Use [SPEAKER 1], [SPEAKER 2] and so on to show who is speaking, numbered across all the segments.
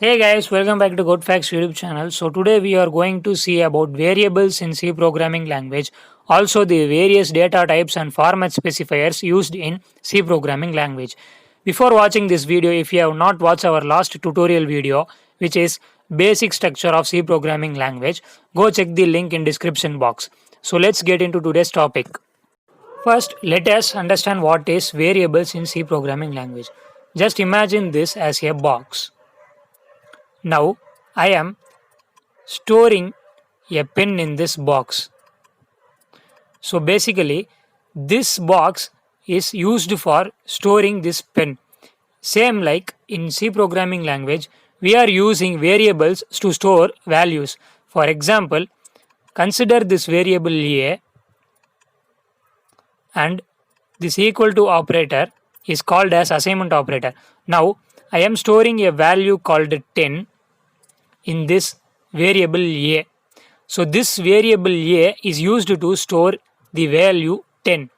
[SPEAKER 1] Hey guys, welcome back to Code Facts YouTube channel. So today we are going to see about variables in C programming language, also the various data types and format specifiers used in C programming language. Before watching this video, if you have not watched our last tutorial video, which is basic structure of C programming language, go check the link in description box. So let's get into today's topic. First, let us understand what is variables in C programming language. Just imagine this as a box. Now, I am storing a pen in this box. So basically, this box is used for storing this pen. Same like in C programming language, we are using variables to store values. For example, consider this variable a and this equal to operator is called as assignment operator. Now, I am storing a value called 10 in this variable a. So this variable a is used to store the value 10.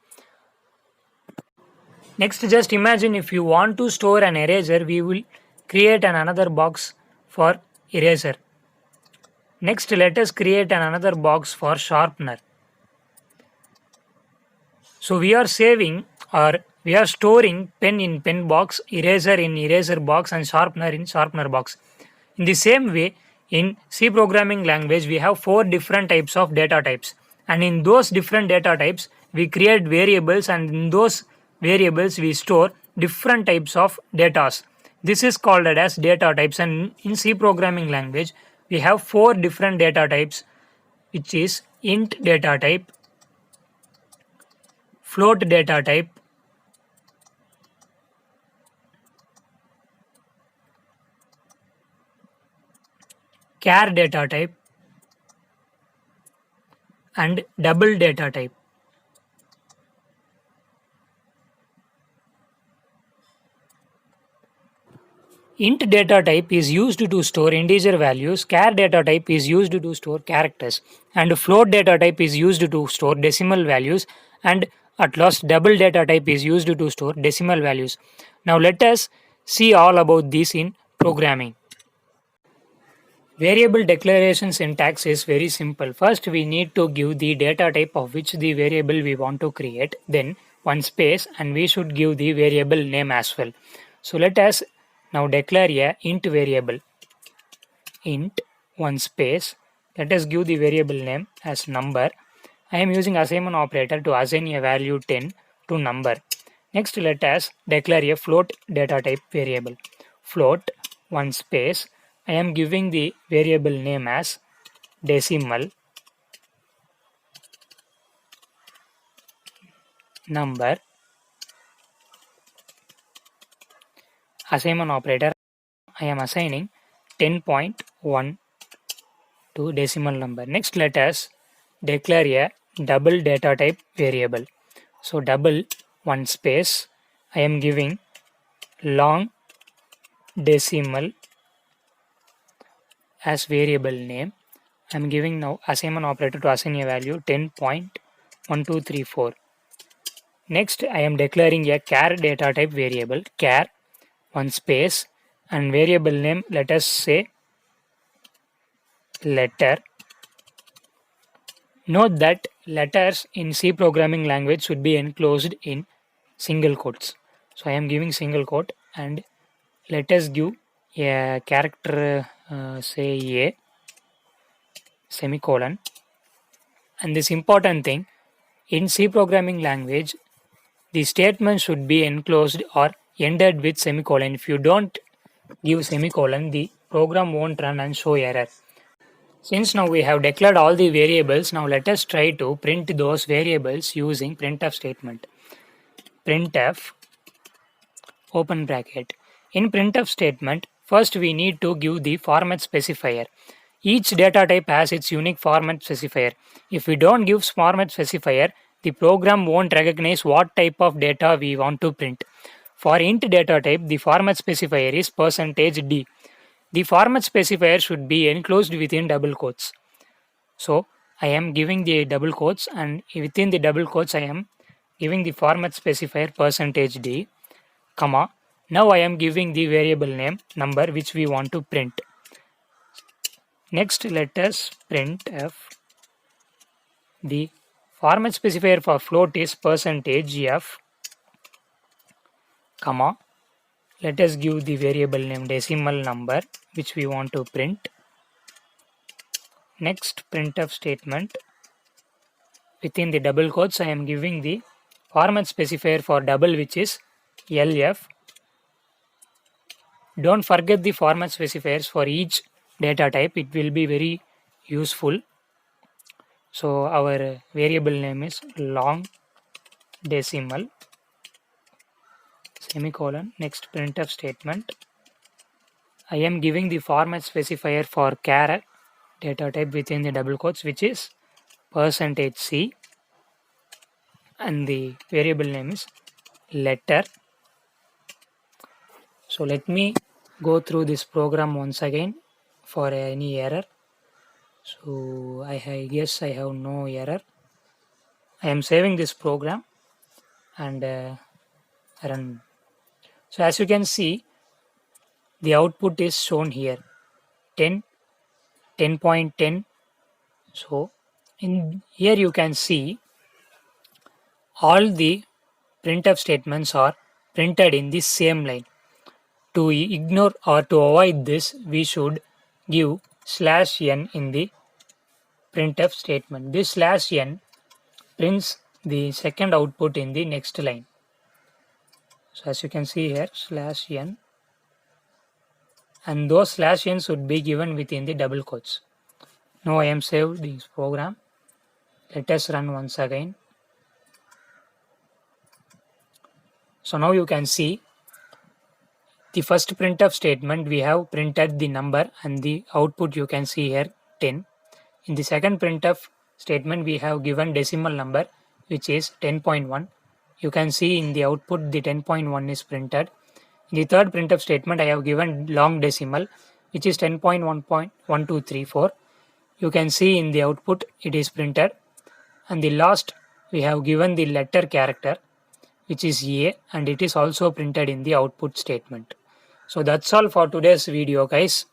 [SPEAKER 1] Next, just imagine if you want to store an eraser, we will create another box for eraser. Next, let us create another box for sharpener. So we are saving or we are storing pen in pen box, eraser in eraser box and sharpener in sharpener box. In the same way, in C programming language, we have 4 different types of data types. And in those different data types, we create variables and in those variables, we store different types of data. This is called as data types, and in C programming language, we have 4 different data types, which is int data type, float data type, char data type, and double data type. Int data type is used to store integer values, char data type is used to store characters, and float data type is used to store decimal values, and at last double data type is used to store decimal values. Now let us see all about this in programming. Variable declaration syntax is very simple. First we need to give the data type of which the variable we want to create, then one space, and we should give the variable name as well. So let us now declare a int variable. Int one space. Let us give the variable name as number. I am using assignment operator to assign a value 10 to number. Next let us declare a float data type variable. Float one space. I am giving the variable name as decimal number. Assignment operator, I am assigning 10.1 to decimal number. Next let us declare a double data type variable. So double one space, I am giving long decimal as variable name. I am giving now assignment operator to assign a value 10.1234. Next I am declaring a char data type variable, char one space, and variable name let us say letter. Note that letters in C programming language should be enclosed in single quotes. So I am giving single quote, and let us give a character say a semicolon. And this important thing, in C programming language, the statement should be enclosed or ended with semicolon. If you don't give semicolon, the program won't run and show error. Since now we have declared all the variables, now let us try to print those variables using printf statement. Printf open bracket. In printf statement, first we need to give the format specifier. Each data type has its unique format specifier. If we don't give format specifier, the program won't recognize what type of data we want to print. For int data type, the format specifier is %d. The format specifier should be enclosed within double quotes. So I am giving the double quotes, and within the double quotes I am giving the format specifier %d, comma, Now I am giving the variable name number which we want to print. Next let us print f. The format specifier for float is %f, comma. Let us give the variable name decimal number which we want to print. Next printf statement. Within the double quotes I am giving the format specifier for double which is LF. Don't forget the format specifiers for each data type, it will be very useful. So our variable name is long decimal semicolon. Next printf statement. I am giving the format specifier for char data type within the double quotes which is %C, and the variable name is letter. So let me go through this program once again for any error. So I guess I have no error. I am saving this program and run. So as you can see, the output is shown here 10, 10.10. So in here you can see all the printf statements are printed in the same line. To ignore or to avoid this, we should give /n in the printf statement. This /n prints the second output in the next line. So as you can see here, /n, and those /n should be given within the double quotes. Now I am saved this program. Let us run once again. So now you can see the first printf statement we have printed the number and the output you can see here 10. In the second printf statement we have given decimal number which is 10.1. You can see in the output the 10.1 is printed. In the third printf statement I have given long decimal which is 10.1.1234. You can see in the output it is printed. And the last we have given the letter character which is A, and it is also printed in the output statement. So that's all for today's video guys.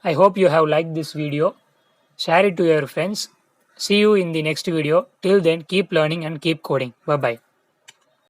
[SPEAKER 1] I hope you have liked this video. Share it to your friends. See you in the next video. Till then, keep learning and keep coding. Bye bye.